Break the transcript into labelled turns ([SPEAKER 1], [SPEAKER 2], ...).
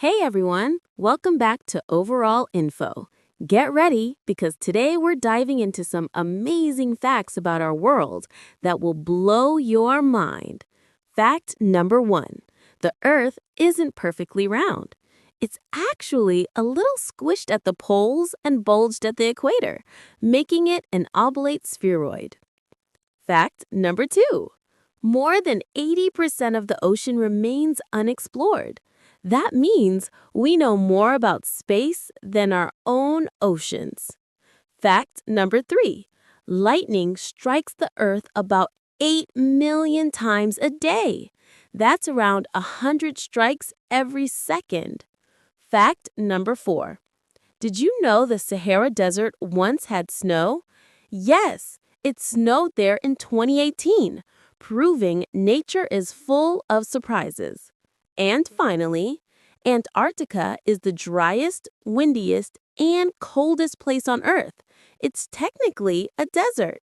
[SPEAKER 1] Hey everyone, welcome back to Overall Info. Get ready because today we're diving into some amazing facts about our world that will blow your mind. Fact number one: the Earth isn't perfectly round. It's actually a little squished at the poles and bulged at the equator, making it an oblate spheroid. Fact number two: more than 80% of the ocean remains unexplored. That means we know more about space than our own oceans. Fact number three: lightning strikes the Earth about 8 million times a day. That's around 100 strikes every second. Fact number four: did you know the Sahara Desert once had snow? Yes, it snowed there in 2018, proving nature is full of surprises. And finally, Antarctica is the driest, windiest, and coldest place on Earth. It's technically a desert.